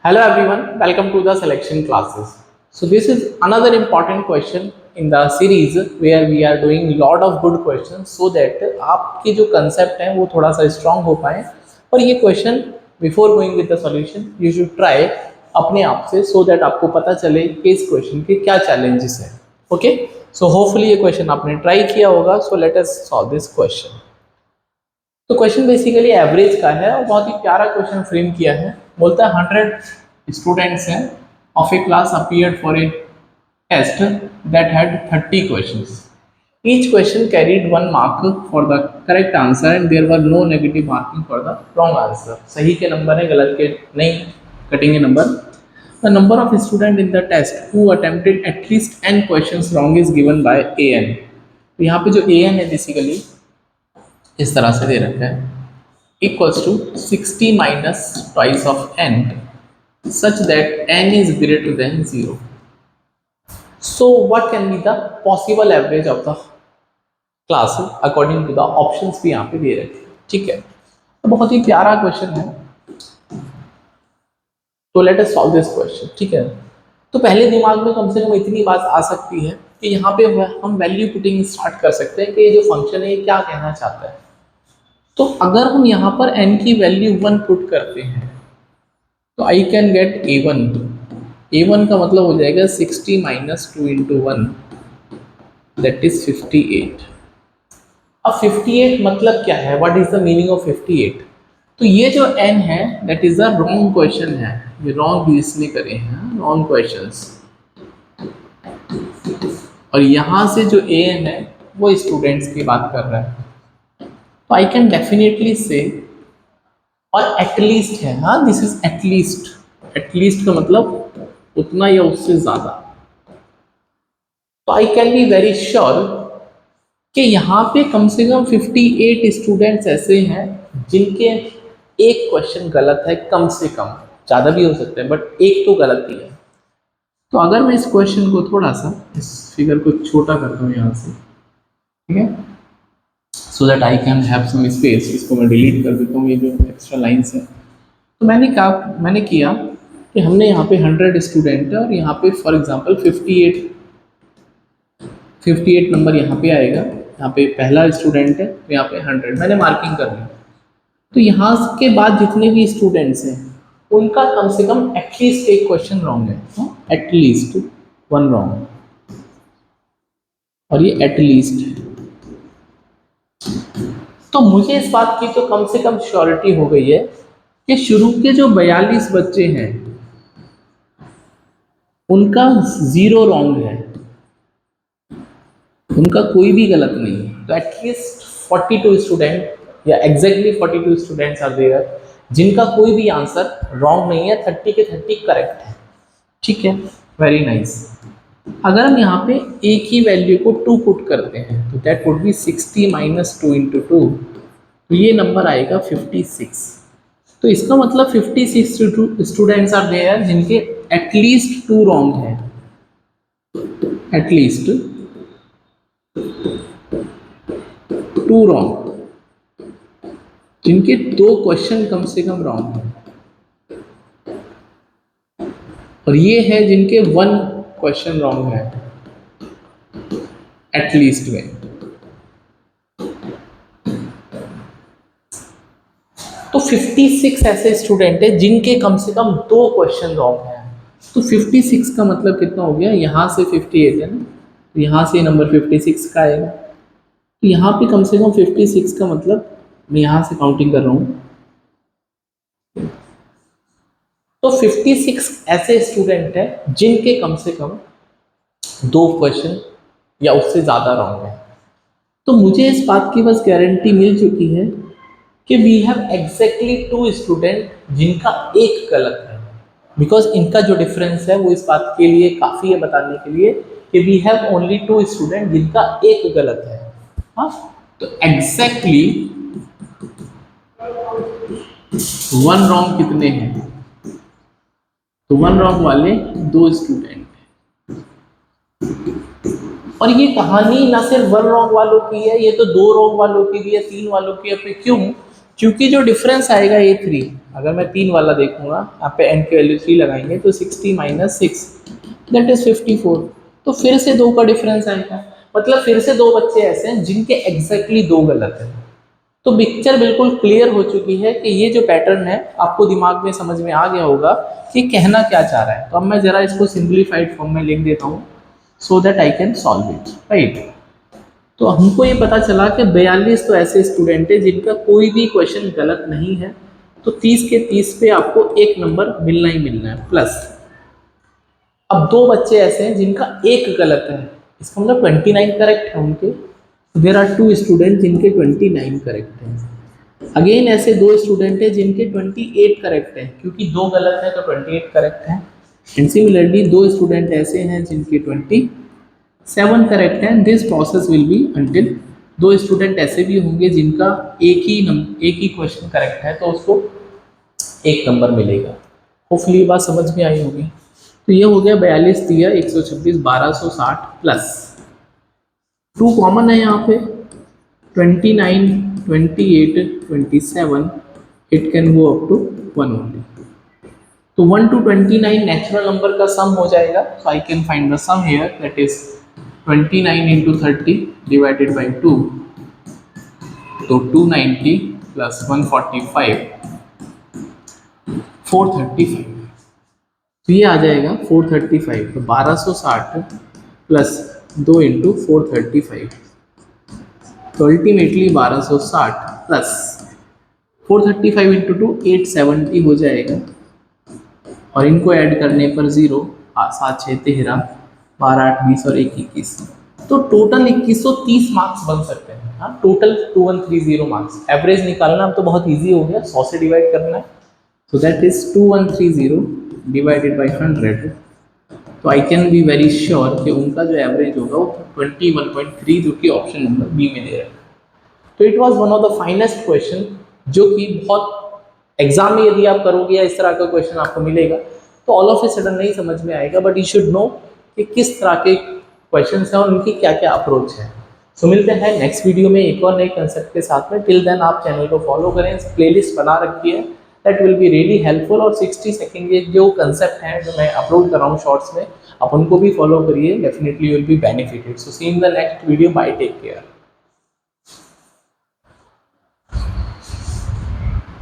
Hello everyone, welcome to the selection classes. So this is another important question in the series where we are doing lot of good questions so that आपके जो concept है वो थोड़ा सा strong हो पाए और ये question before going with the solution you should try अपने आप से so that आपको पता चले कि इस question के क्या challenges हैं. Okay? So hopefully ये question आपने try किया होगा. So let us solve this question. तो क्वेश्चन बेसिकली एवरेज का है और बहुत ही प्यारा क्वेश्चन फ्रेम किया है. बोलता है 100 स्टूडेंट्स हैं of a class appeared for a test that had 30 questions. Each question carried 1 mark for the correct answer and there were no negative marking for the wrong answer. सही के नंबर है, गलत के नहीं कटेंगे नंबर. The number of student in the test who attempted at least n questions wrong is given by an. तो यहाँ पे जो an है बेसिकली इस तरह से दे रखा है equals to 60 minus twice of n such that n is greater than 0. So what can be the possible average of the class according to the options भी यहाँ पे दे रखे हैं. ठीक है, तो बहुत ही प्यारा क्वेश्चन है. तो let us solve this question. ठीक है, तो पहले दिमाग में कम से कम इतनी बात आ सकती है कि यहाँ पे हम वैल्यू पुटिंग स्टार्ट कर सकते हैं कि ये जो फंक्शन है ये क्या कहना चाहता है. तो अगर हम यहाँ पर n की वैल्यू 1 पुट करते हैं तो I can get a1. a1 का मतलब हो जाएगा 60 माइनस 2 इंटू 1 दैट इज 58. अब 58 मतलब क्या है, what is the meaning of 58? तो ये जो n है that is the wrong question है. ये रॉन्ग भी इसने करे हैं, रॉन्ग क्वेश्चंस. और यहाँ से जो an है वो स्टूडेंट्स की बात कर रहा है. तो आई कैन डेफिनेटली से और एटलीस्ट है, हाँ दिस इज एटलीस्ट. एटलीस्ट का मतलब उतना या उससे ज्यादा. तो I can be very sure कि यहाँ पे कम से कम 58 स्टूडेंट्स ऐसे हैं जिनके एक क्वेश्चन गलत है. कम से कम, ज़्यादा भी हो सकता है बट एक तो गलत ही है. तो अगर मैं इस क्वेश्चन को थोड़ा सा इस फिगर को छोटा करता हूँ यहाँ से, ठीक है, so that I can have some space. इसको मैं डिलीट कर देता हूँ ये जो एक्स्ट्रा लाइन्स है. तो मैंने किया कि हमने यहाँ पे 100 स्टूडेंट है और यहाँ पे फॉर एग्जांपल 58 नंबर यहाँ पे आएगा. यहाँ पे पहला स्टूडेंट है तो यहाँ पे 100 मैंने मार्किंग कर ली. तो यहाँ के बाद जितने भी स्टूडेंट्स हैं उनका कम से कम एटलीस्ट एक क्वेश्चन रॉन्ग है, एटलीस्ट 1 रॉन्ग. और ये एटलीस्ट है. तो मुझे इस बात की तो कम से कम श्योरिटी हो गई है कि शुरू के जो 42 बच्चे हैं उनका 0 रॉन्ग है, उनका कोई भी गलत नहीं है. तो एटलीस्ट 42 स्टूडेंट या एग्जैक्टली 42 स्टूडेंट्स आर देयर जिनका कोई भी आंसर रॉन्ग नहीं है. 30 के 30 करेक्ट है. ठीक है, वेरी नाइस. अगर हम यहाँ पे एक ही वैल्यू को 2 पुट करते हैं तो that would be 60 minus 2 into 2. तो ये नंबर आएगा 56. तो इसका मतलब 56 स्टूडेंट्स आर देयर जिनके एटलीस्ट 2 रॉन्ग है. एटलीस्ट 2 रॉन्ग, जिनके 2 क्वेश्चन कम से कम रॉन्ग है. और ये है जिनके 1 क्वेश्चन रॉन्ग है एटलीस्ट में. तो 56 ऐसे स्टूडेंट है जिनके कम से कम 2 क्वेश्चन रॉन्ग है. तो 56 का मतलब कितना हो गया, यहाँ से 58 है ना, तो यहाँ से नंबर 56 का आएगा. तो यहाँ पे कम से कम 56 का मतलब मैं यहाँ से काउंटिंग कर रहा हूँ. तो 56 ऐसे स्टूडेंट हैं जिनके कम से कम 2 क्वेश्चन या उससे ज़्यादा रॉन्ग है. तो मुझे इस बात की बस गारंटी मिल चुकी है कि वी हैव एग्जैक्टली 2 स्टूडेंट जिनका एक गलत है. बिकॉज इनका जो डिफरेंस है वो इस बात के लिए काफ़ी है बताने के लिए कि वी हैव ओनली 2 स्टूडेंट जिनका एक गलत है. हाँ, तो एग्जैक्टली 1 रॉन्ग कितने हैं, तो 1 रॉन्ग वाले 2 स्टूडेंट. और ये कहानी ना सिर्फ 1 रॉन्ग वालों की है, ये तो 2 रॉन्ग वालों की भी है, 3 वालों की है. क्यों? क्योंकि जो डिफरेंस आएगा A3 अगर मैं 3 वाला देखूंगा, यहाँ पे n की वैल्यू 3 लगाएंगे तो 60 माइनस 6 दैट इज 54। तो फिर से 2 का डिफरेंस आएगा, मतलब फिर से 2 बच्चे ऐसे हैं जिनके एग्जैक्टली 2 गलत हैं। तो पिक्चर बिल्कुल क्लियर हो चुकी है कि ये जो पैटर्न है आपको दिमाग में समझ में आ गया होगा कि कहना क्या चाह रहा है। तो अब मैं ज़रा इसको सिंप्लीफाइड फॉर्म में लिख देता हूँ सो that I can solve it, right. तो हमको ये पता चला कि 42 तो ऐसे स्टूडेंट है जिनका कोई भी क्वेश्चन गलत नहीं है, तो 30 के 30 पे आपको एक नंबर मिलना ही मिलना है प्लस। अब 2 बच्चे ऐसे हैं जिनका एक गलत है, इसका मतलब 29 करेक्ट है उनके। देर आर 2 स्टूडेंट जिनके 29 करेक्ट हैं। अगेन ऐसे 2 स्टूडेंट हैं जिनके 28 करेक्ट हैं, क्योंकि 2 गलत है तो 28 करेक्ट है। एंड सिमिलरली 2 स्टूडेंट ऐसे हैं जिनके 27 करेक्ट है। This process will be until 2 student ऐसे भी होंगे जिनका एक ही क्वेश्चन करेक्ट है, तो उसको एक नंबर मिलेगा। होपफुली ये बात समझ में आई होगी। तो ये हो गया 42 दिया 126 1260 प्लस 2 कॉमन है यहाँ पे 29 28 27 it can go up to 1 only. तो 1 to 29 नेचुरल नंबर का सम हो जाएगा। So I can find the sum here that is 29 into 30 divided by 2, तो 290 plus 145 435। तो ये आ जाएगा 435। तो 1260 प्लस 2 इंटू 435, तो अल्टीमेटली 1260 प्लस 435 इंटू 2 870 हो जाएगा। और इनको ऐड करने पर 0 7 6 13 12 8 20 और 1 21, तो टोटल 2130 मार्क्स बन सकते हैं। हाँ, टोटल 2130 मार्क्स। एवरेज निकालना अब तो बहुत इजी हो गया, 100 से डिवाइड करना है। So that is 2130 divided by 100। तो I can be very sure कि उनका जो एवरेज होगा वो 21.3, जो कि ऑप्शन नंबर बी में दे रहा है। तो it was one of the finest question, जो कि बहुत एग्जाम में यदि आप करोगे या इस तरह का क्वेश्चन आपको मिलेगा तो ऑल ऑफ ए सडन नहीं समझ में आएगा, बट यू शुड नो कि किस तरह के क्वेश्चन हैं और उनकी क्या क्या अप्रोच है। सो मिलते हैं नेक्स्ट वीडियो में एक और नए कंसेप्ट के साथ में। टिल देन आप चैनल को फॉलो करें, प्लेलिस्ट बना रखी है, that will be really helpful. और 60 सेकेंड के जो कंसेप्ट हैं जो मैं अपलोड कर रहा हूँ शॉर्ट्स में, आप उनको भी फॉलो करिए, definitely you will be benefited. So see in the next video, bye, take care.